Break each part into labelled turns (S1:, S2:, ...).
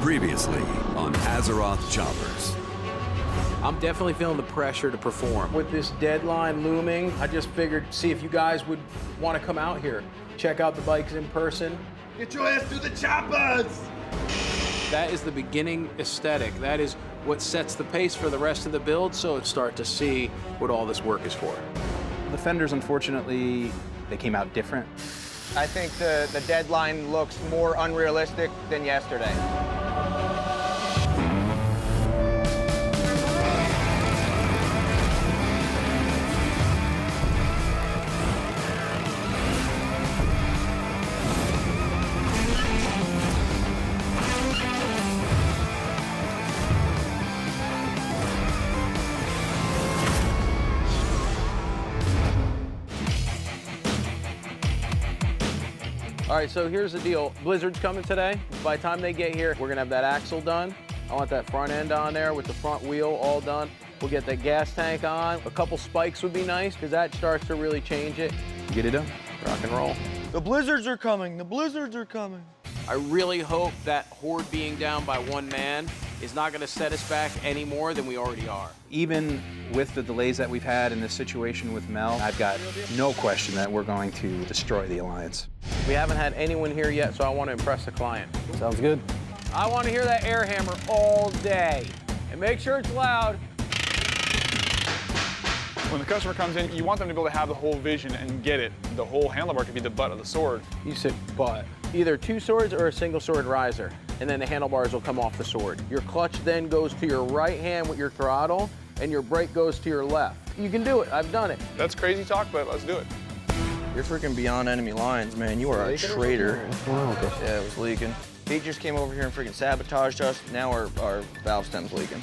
S1: Previously on Azeroth Choppers.
S2: I'm definitely feeling the pressure to perform. With this deadline looming, I just figured, see if you guys would want to come out here, check out the bikes in person.
S3: Get your ass to the choppers!
S2: That is the beginning aesthetic. That is what sets the pace for the rest of the build, so start to see what all this work is for.
S4: The fenders, unfortunately, they came out different.
S5: I think the deadline looks more unrealistic than yesterday.
S2: All right, so here's the deal. Blizzard's coming today. By the time they get here, we're gonna have that axle done. I want that front end on there with the front wheel all done. We'll get that gas tank on. A couple spikes would be nice, because that starts to really change it.
S4: Get it done.
S2: Rock and roll.
S5: The blizzards are coming, the blizzards are coming.
S2: I really hope that Horde being down by one man is not gonna set us back any more than we already are.
S4: Even with the delays that we've had in this situation with Mel, I've got no question that we're going to destroy the Alliance.
S2: We haven't had anyone here yet, so I want to impress the client.
S4: Sounds good.
S2: I want to hear that air hammer all day. And make sure it's loud.
S6: When the customer comes in, you want them to be able to have the whole vision and get it. The whole handlebar could be the butt of the sword.
S2: You said butt. Either two swords or a single sword riser, and then the handlebars will come off the sword. Your clutch then goes to your right hand with your throttle, and your brake goes to your left. You can do it. I've done it.
S6: That's crazy talk, but let's do it.
S5: You're freaking beyond enemy lines, man. You are a traitor. Yeah, it was leaking. He just came over here and freaking sabotaged us. Now our valve stem's leaking.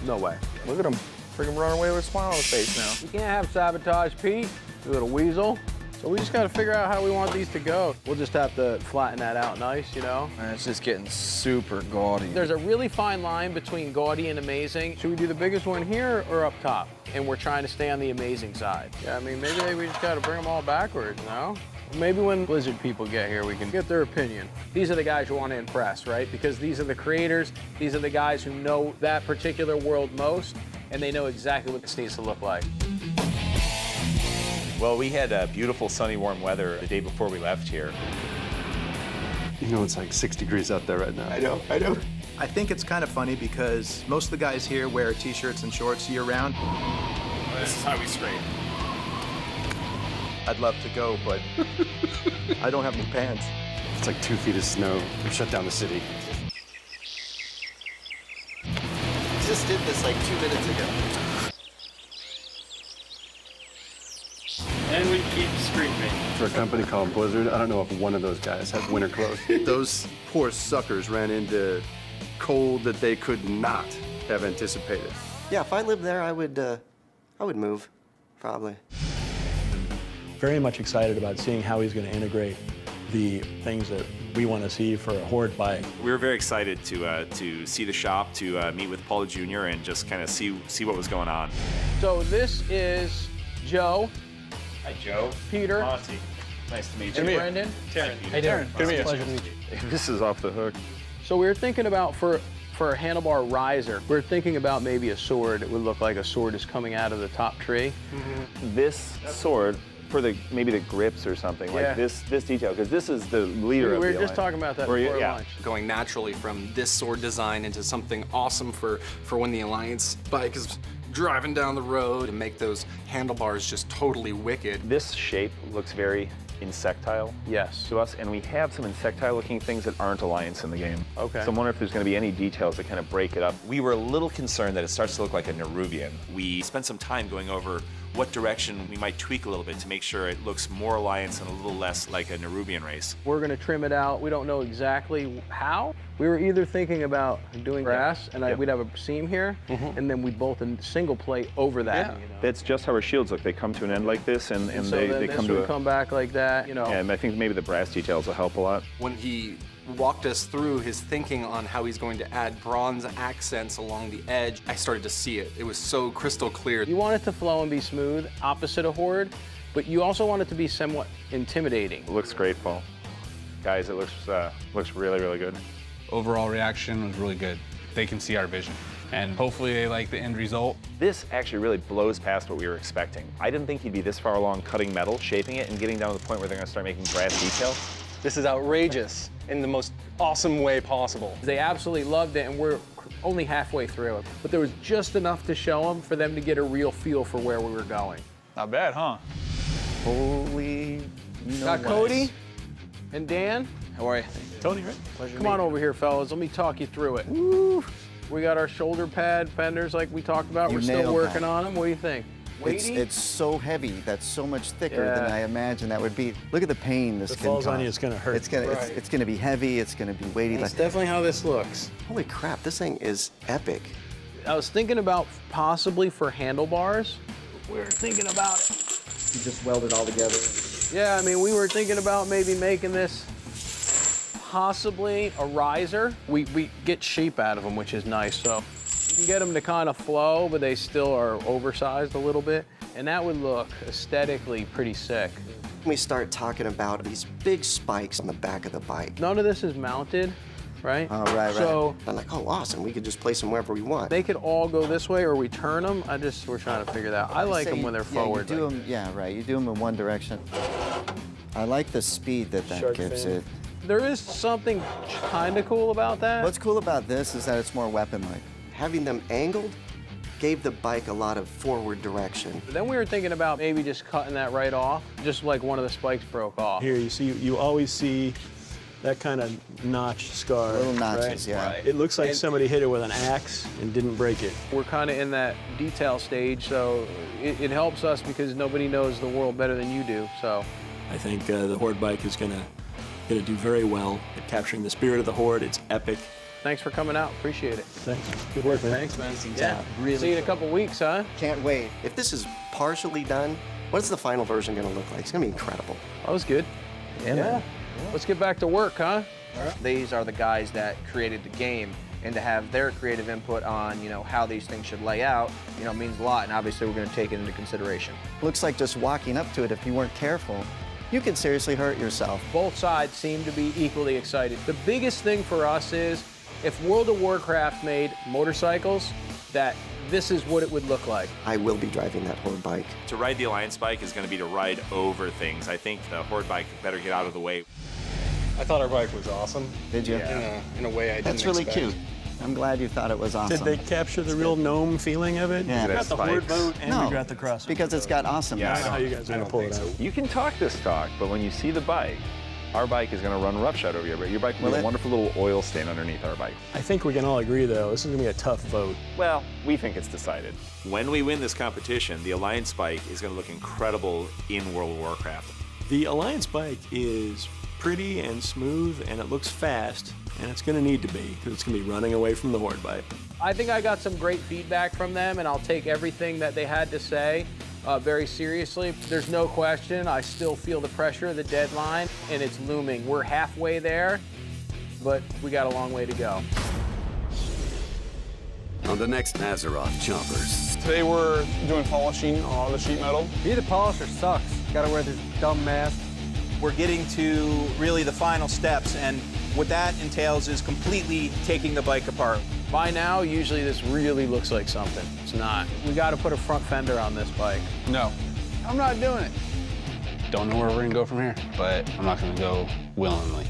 S2: No way.
S5: Look at him. Freaking running away with a smile on his face now.
S2: You can't have sabotage, Pete. You little weasel. So we just got to figure out how we want these to go. We'll just have to flatten that out nice, you know?
S5: Man, it's just getting super gaudy.
S2: There's a really fine line between gaudy and amazing. Should we do the biggest one here or up top? And we're trying to stay on the amazing side. Yeah, I mean, maybe we just got to bring them all backwards, no? Maybe when Blizzard people get here, we can get their opinion. These are the guys you want to impress, right? Because these are the creators. These are the guys who know that particular world most, and they know exactly what this needs to look like.
S7: Well, we had beautiful sunny, warm weather the day before we left here.
S8: You know, it's like 6 degrees out there right now.
S3: I know.
S9: I think it's kind of funny because most of the guys here wear t-shirts and shorts year-round.
S7: This is how we scrape.
S3: I'd love to go, but I don't have any pants.
S8: It's like 2 feet of snow. We shut down the city.
S3: Just did this like 2 minutes ago.
S10: And we keep screaming.
S8: For a company called Blizzard, I don't know if one of those guys has winter clothes.
S3: Those poor suckers ran into cold that they could not have anticipated.
S9: Yeah, if I lived there, I would move, probably.
S10: Very much excited about seeing how he's going to integrate the things that we want to see for a Horde bike.
S7: We were very excited to see the shop, to meet with Paul Jr. and just kind of see what was going on.
S2: So this is Joe.
S7: Hi, Joe.
S2: Peter.
S7: Monty. Nice to meet you.
S2: And Brendan.
S7: Taryn.
S10: Hey, Darren.
S6: Good to meet you.
S8: This is off the hook.
S2: So we were thinking about, for a handlebar riser, we're thinking about maybe a sword. It would look like a sword is coming out of the top tree.
S7: This sword, for maybe the grips or something,
S2: Yeah.
S7: like this detail, because this is the leader
S2: We
S7: of
S2: were
S7: the
S2: just
S7: Alliance.
S2: talking about that
S7: Where you-
S2: before
S7: yeah.
S2: lunch.
S11: Going naturally from this sword design into something awesome for when the Alliance bike is driving down the road and make those handlebars just totally wicked.
S7: This shape looks very insectile
S2: Yes.
S7: to us, and we have some insectile-looking things that aren't Alliance in the game.
S2: Okay.
S7: So I'm wondering if there's going to be any details that kind of break it up. We were a little concerned that it starts to look like a Nerubian. We spent some time going over what direction we might tweak a little bit to make sure it looks more Alliance and a little less like a Nerubian race.
S2: We're gonna trim it out. We don't know exactly how. We were either thinking about doing grass, and we'd have a seam here, and then we'd bolt a single plate over that. You know?
S7: That's just how our shields look. They come to an end like this, and
S2: So
S7: they
S2: then
S7: come
S2: this
S7: to
S2: would come back like that, you know.
S7: And I think maybe the brass details will help a lot.
S11: When he walked us through his thinking on how he's going to add bronze accents along the edge, I started to see it. It was so crystal clear.
S2: You want it to flow and be smooth, opposite of Horde, but you also want it to be somewhat intimidating.
S7: It looks great, Paul. Guys, it looks really, really good.
S12: Overall reaction was really good. They can see our vision, and hopefully they like the end result.
S7: This actually really blows past what we were expecting. I didn't think he'd be this far along cutting metal, shaping it, and getting down to the point where they're gonna start making brass detail.
S11: This is outrageous in the most awesome way possible.
S2: They absolutely loved it, and we're only halfway through it. But there was just enough to show them for them to get a real feel for where we were going.
S6: Not bad, huh?
S5: Holy
S2: Got Cody and Dan.
S5: How are you?
S10: Tony, right?
S5: Pleasure
S2: Come on over here, fellas. Let me talk you through it. Woo. We got our shoulder pad fenders like we talked about. We're still working on them. What do you think?
S13: It's so heavy. That's so much thicker than I imagined that would be. Look at the pain this
S10: If it
S13: can
S10: falls
S13: cause.
S10: on you, it's gonna hurt.
S13: It's gonna be heavy. It's gonna be weighty.
S2: That's definitely how this looks.
S3: Holy crap, this thing is epic.
S2: I was thinking about possibly for handlebars. We were thinking about it.
S13: You just weld it all together.
S2: Yeah, I mean, we were thinking about maybe making this possibly a riser. We get shape out of them, which is nice. So you can get them to kind of flow, but they still are oversized a little bit. And that would look aesthetically pretty sick.
S3: We start talking about these big spikes on the back of the bike.
S2: None of this is mounted, right?
S3: Oh, right.
S2: So
S3: I'm like, oh, awesome. We could just place them wherever we want.
S2: they could all go this way or we turn them. We're trying to figure that out. I like them when they're forward.
S13: You do them, yeah, right. You do them in one direction. I like the speed that gives it.
S2: There is something kind of cool about that.
S13: What's cool about this is that it's more weapon-like.
S3: Having them angled gave the bike a lot of forward direction.
S2: Then we were thinking about maybe just cutting that right off, just like one of the spikes broke off.
S10: Here, you always see that kind of notch scar.
S13: Little notches,
S10: right?
S13: yeah.
S10: Right. It looks like somebody hit it with an axe and didn't break it.
S2: We're kind of in that detail stage, so it helps us because nobody knows the world better than you do. So
S10: I think the Horde bike is gonna do very well at capturing the spirit of the Horde. It's epic.
S2: thanks for coming out. Appreciate it.
S10: Thanks. Good work, man.
S2: Thanks, man. Yeah. Really. See you in a couple weeks, huh?
S13: Can't wait.
S3: If this is partially done, what's the final version going to look like? It's going to be incredible.
S2: That was good.
S5: Yeah.
S2: Let's get back to work, huh?
S5: These are the guys that created the game, and to have their creative input on, how these things should lay out, means a lot, and obviously we're going to take it into consideration.
S13: Looks like just walking up to it, if you weren't careful, you could seriously hurt yourself.
S2: Both sides seem to be equally excited. The biggest thing for us is if World of Warcraft made motorcycles, that this is what it would look like.
S3: I will be driving that Horde bike.
S7: To ride the Alliance bike is going to be to ride over things. I think the Horde bike better get out of the way.
S12: I thought our bike was awesome.
S13: Did you?
S12: In a way I didn't
S13: That's really
S12: expect.
S13: cute. I'm glad you thought it was awesome.
S10: Did they capture the real gnome feeling of it?
S13: Yeah.
S10: We got the Horde boat and
S13: No,
S10: we got the cross.
S13: because it's got awesomeness.
S10: I know how you guys are gonna pull it out.
S7: You can talk this talk, but when you see the bike, our bike is going to run roughshod over your bike will be a wonderful little oil stain underneath our bike.
S10: I think we can all agree, though, this is gonna be a tough vote.
S7: Well, we think it's decided. When we win this competition, the Alliance bike is going to look incredible in World of Warcraft.
S10: The Alliance bike is pretty and smooth, and it looks fast, and it's gonna need to be, because it's gonna be running away from the Horde bike.
S2: I think I got some great feedback from them, and I'll take everything that they had to say very seriously. There's no question, I still feel the pressure of the deadline, and it's looming. We're halfway there, but we got a long way to go.
S1: On the next Azeroth Choppers.
S6: Today we're doing polishing on the sheet metal.
S5: Being a polisher sucks. Gotta wear this dumb mask.
S14: We're getting to really the final steps, and what that entails is completely taking the bike apart.
S2: By now, usually this really looks like something. It's not. We got to put a front fender on this bike.
S12: No.
S2: I'm not doing it.
S12: Don't know where we're going to go from here, but I'm not going to go willingly.